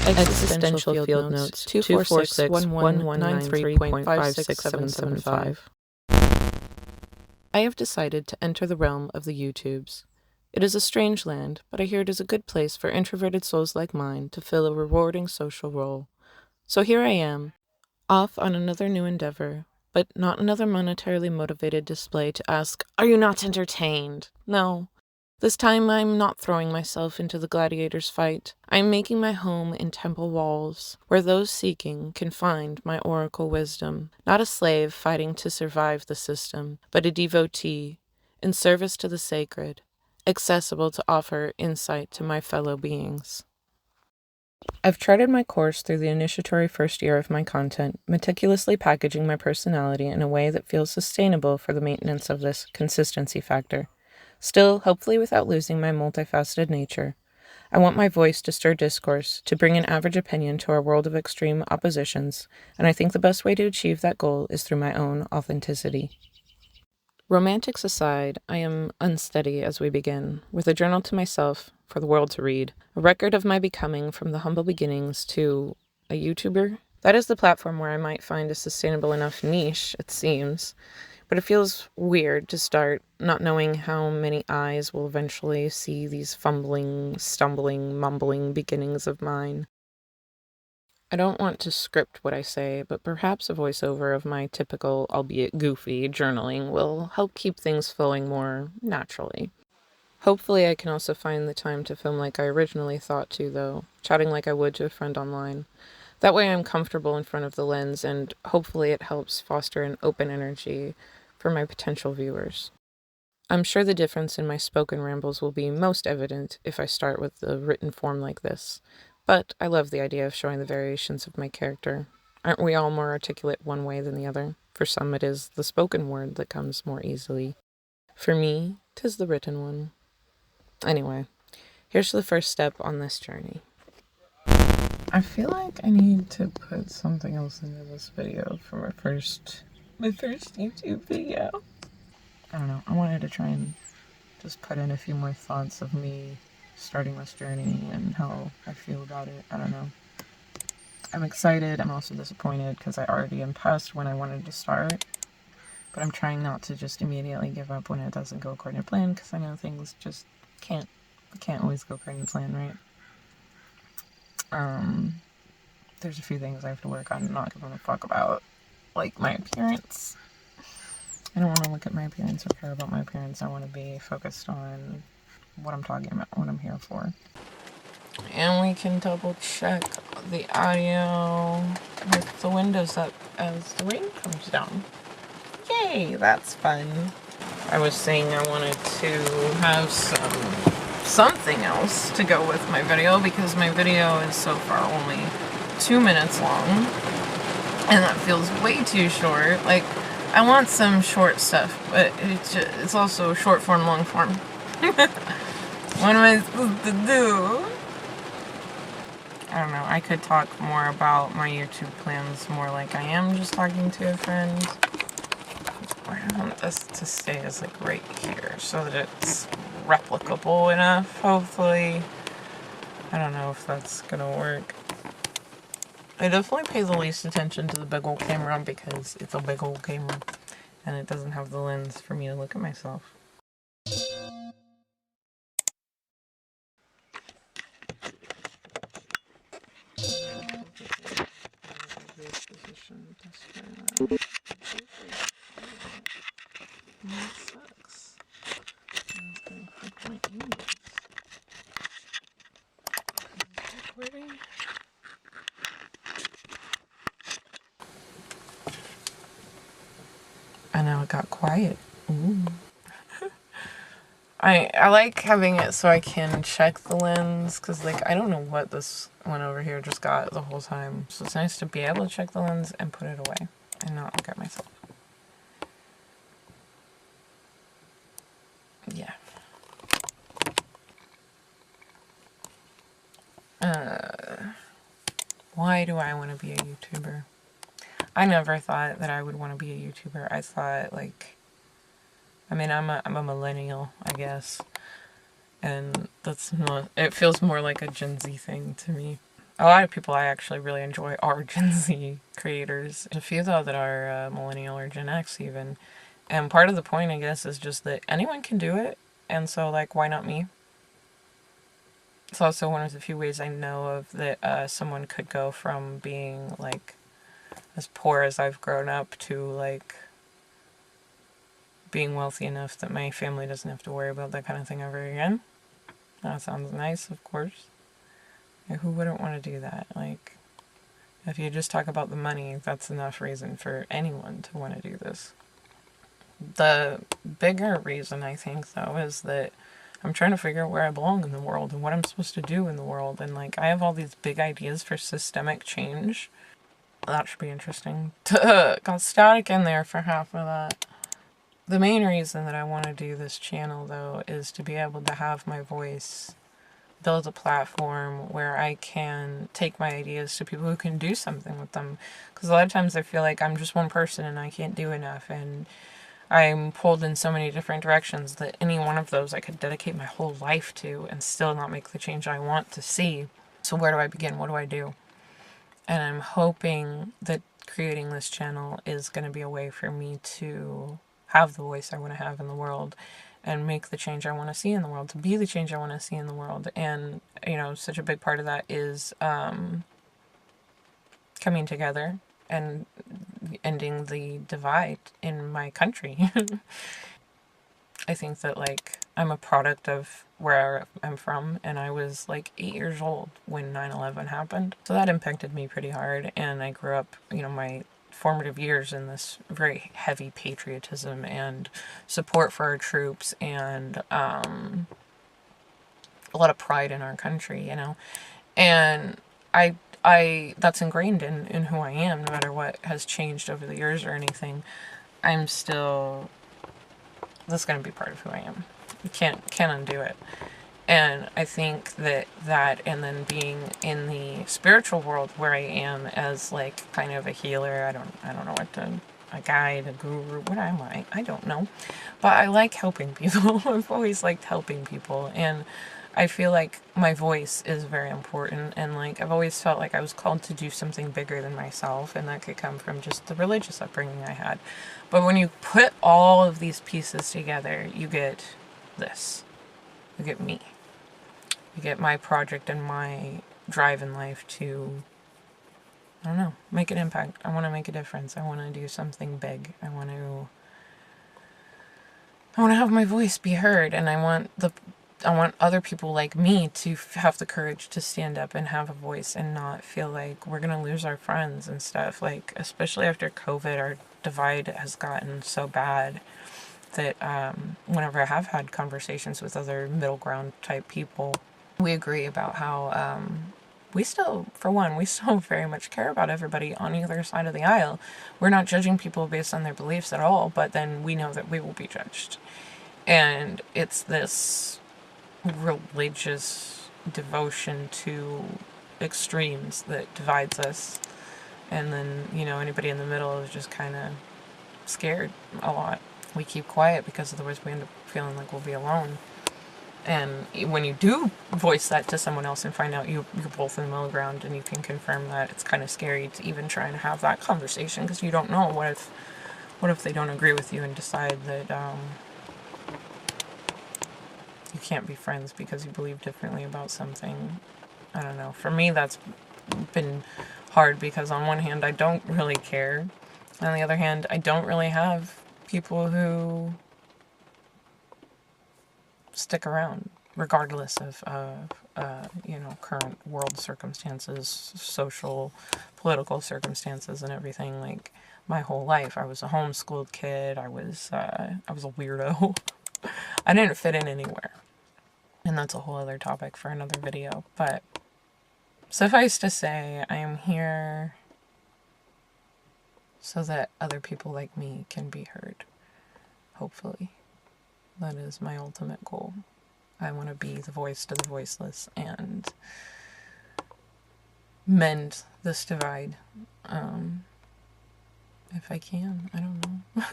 Existential Field Notes 246-1193.56775. I have decided to enter the realm of the YouTubes. It is a strange land, but I hear it is a good place for introverted souls like mine to fill a rewarding social role. So here I am, off on another new endeavor, but not another monetarily motivated display to ask, "Are you not entertained?" No. This time I'm not throwing myself into the gladiator's fight. I am making my home in temple walls, where those seeking can find my oracle wisdom. Not a slave fighting to survive the system, but a devotee, in service to the sacred, accessible to offer insight to my fellow beings. I've charted my course through the initiatory first year of my content, meticulously packaging my personality in a way that feels sustainable for the maintenance of this consistency factor. Still, hopefully without losing my multifaceted nature. I want my voice to stir discourse, to bring an average opinion to our world of extreme oppositions, and I think the best way to achieve that goal is through my own authenticity. Romantics aside, I am unsteady as we begin, with a journal to myself, for the world to read, a record of my becoming from the humble beginnings to a YouTuber. That is the platform where I might find a sustainable enough niche, it seems. But it feels weird to start not knowing how many eyes will eventually see these fumbling, stumbling, mumbling beginnings of mine. I don't want to script what I say, but perhaps a voiceover of my typical, albeit goofy, journaling will help keep things flowing more naturally. Hopefully I can also find the time to film like I originally thought to, though, chatting like I would to a friend online. That way I'm comfortable in front of the lens, and hopefully it helps foster an open energy for my potential viewers. I'm sure the difference in my spoken rambles will be most evident if I start with the written form like this, but I love the idea of showing the variations of my character. Aren't we all more articulate one way than the other? For some it is the spoken word that comes more easily. For me, 'tis the written one. Anyway, here's the first step on this journey. I feel like I need to put something else into this video for my first YouTube video. I don't know, I wanted to try and just put in a few more thoughts of me starting this journey and how I feel about it. I don't know. I'm excited, I'm also disappointed because I already am past when I wanted to start, but I'm trying not to just immediately give up when it doesn't go according to plan, because I know things just can't always go according to plan, right? There's a few things I have to work on not giving a fuck about, like my appearance. I don't want to look at my appearance or care about my appearance. I want to be focused on what I'm talking about, what I'm here for. And we can double check the audio with the windows up as the rain comes down. Yay, that's fun. I was saying I wanted to have something else to go with my video, because my video is so far only 2 minutes long, and that feels way too short. Like, I want some short stuff, but it's also short form, long form. What am I supposed to do? I don't know, I could talk more about my YouTube plans more like I am just talking to a friend. I want this to stay as like right here so that it's replicable enough, hopefully. I don't know if that's gonna work. I definitely pay the least attention to the big old camera because it's a big old camera and it doesn't have the lens for me to look at myself. That sucks. Recording. And now it got quiet. Ooh. I like having it so I can check the lens, because like I don't know what this one over here just got the whole time. So it's nice to be able to check the lens and put it away and not look at myself. Yeah. Why do I want to be a YouTuber? I never thought that I would want to be a YouTuber. I thought, like, I mean, I'm a millennial, I guess, and that's not, it feels more like a Gen Z thing to me. A lot of people I actually really enjoy are Gen Z creators. There's a few, though, that are millennial or Gen X even. And part of the point, I guess, is just that anyone can do it. And so, like, why not me? It's also one of the few ways I know of that someone could go from being, like, as poor as I've grown up to, like, being wealthy enough that my family doesn't have to worry about that kind of thing ever again. That sounds nice, of course. Like, who wouldn't want to do that? Like, if you just talk about the money, that's enough reason for anyone to want to do this. The bigger reason, I think, though, is that I'm trying to figure out where I belong in the world and what I'm supposed to do in the world. And, like, I have all these big ideas for systemic change. That should be interesting. Got static in there for half of that. The main reason that I want to do this channel, though, is to be able to have my voice, build a platform where I can take my ideas to people who can do something with them. Because a lot of times I feel like I'm just one person and I can't do enough, and I'm pulled in so many different directions that any one of those I could dedicate my whole life to and still not make the change I want to see. So where do I begin? What do I do? And I'm hoping that creating this channel is going to be a way for me to have the voice I want to have in the world and make the change I want to see in the world, to be the change I want to see in the world. And, you know, such a big part of that is coming together and ending the divide in my country. I think that, like, I'm a product of where I'm from, and I was like 8 years old when 9/11 happened. So that impacted me pretty hard, and I grew up, you know, my formative years in this very heavy patriotism and support for our troops and a lot of pride in our country, you know. And I that's ingrained in who I am, no matter what has changed over the years or anything. I'm still, that's going to be part of who I am. You can't undo it. And I think that and then being in the spiritual world where I am as, like, kind of a healer, I don't know what to, a guide, a guru, what am I? I don't know. But I like helping people. I've always liked helping people, and I feel like my voice is very important, and, like, I've always felt like I was called to do something bigger than myself, and that could come from just the religious upbringing I had. But when you put all of these pieces together, you get this. You get me. You get my project and my drive in life to, I don't know, make an impact. I want to make a difference. I want to do something big. I want to have my voice be heard, and I want other people like me to have the courage to stand up and have a voice and not feel like we're going to lose our friends and stuff. Like, especially after COVID, our divide has gotten so bad that whenever I have had conversations with other middle ground type people, we agree about how we still very much care about everybody on either side of the aisle. We're not judging people based on their beliefs at all, but then we know that we will be judged. And it's this religious devotion to extremes that divides us. And then, you know, anybody in the middle is just kind of scared a lot. We keep quiet because otherwise we end up feeling like we'll be alone. And when you do voice that to someone else and find out you're both in the middle ground and you can confirm that, it's kind of scary to even try and have that conversation, because you don't know what if they don't agree with you and decide that you can't be friends because you believe differently about something. I don't know. For me, that's been hard because on one hand, I don't really care. On the other hand, I don't really have people who stick around regardless of you know, current world circumstances, social, political circumstances, and everything. Like, my whole life, I was a homeschooled kid. I was a weirdo. I didn't fit in anywhere, and that's a whole other topic for another video. But suffice to say, I am here so that other people like me can be heard. Hopefully. That is my ultimate goal. I want to be the voice to the voiceless and mend this divide. If I can. I don't know.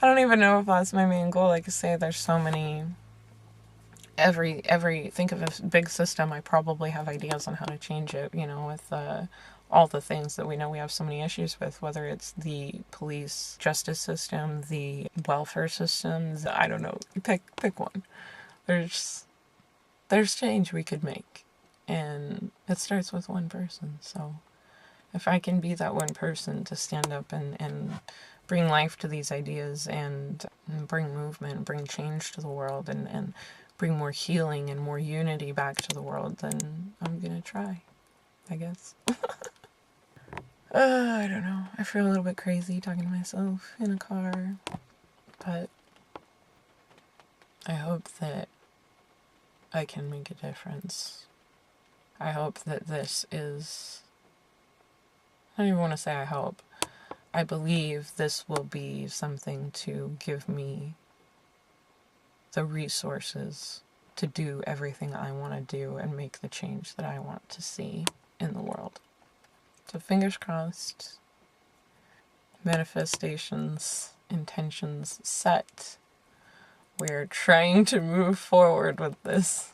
I don't even know if that's my main goal. Like I say, there's so many think of a big system, I probably have ideas on how to change it, with all the things that we know we have so many issues with, whether it's the police justice system, the welfare systems, I don't know, pick one. There's change we could make, and it starts with one person. So if I can be that one person to stand up and bring life to these ideas and bring movement, bring change to the world, and bring more healing and more unity back to the world, then I'm gonna try, I guess. I don't know. I feel a little bit crazy talking to myself in a car, but I hope that I can make a difference. I hope that this is... I don't even want to say I hope. I believe this will be something to give me the resources to do everything I want to do and make the change that I want to see in the world. So fingers crossed, manifestations, intentions set. We're trying to move forward with this.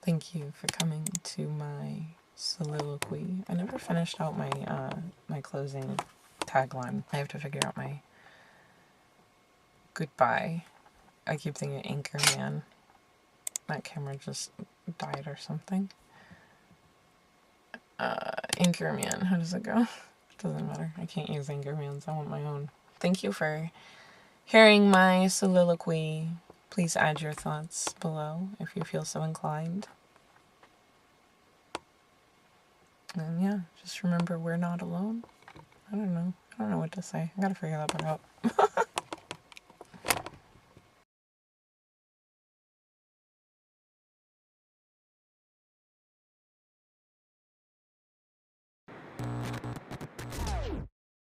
Thank you for coming to my soliloquy. I never finished out my closing tagline. I have to figure out my goodbye. I keep thinking Anchorman. That camera just died or something. Anchorman, how does it go? Doesn't matter. I can't use Anchorman's. I want my own. Thank you for hearing my soliloquy. Please add your thoughts below if you feel so inclined. And yeah, just remember we're not alone. I don't know what to say. I gotta figure that part out.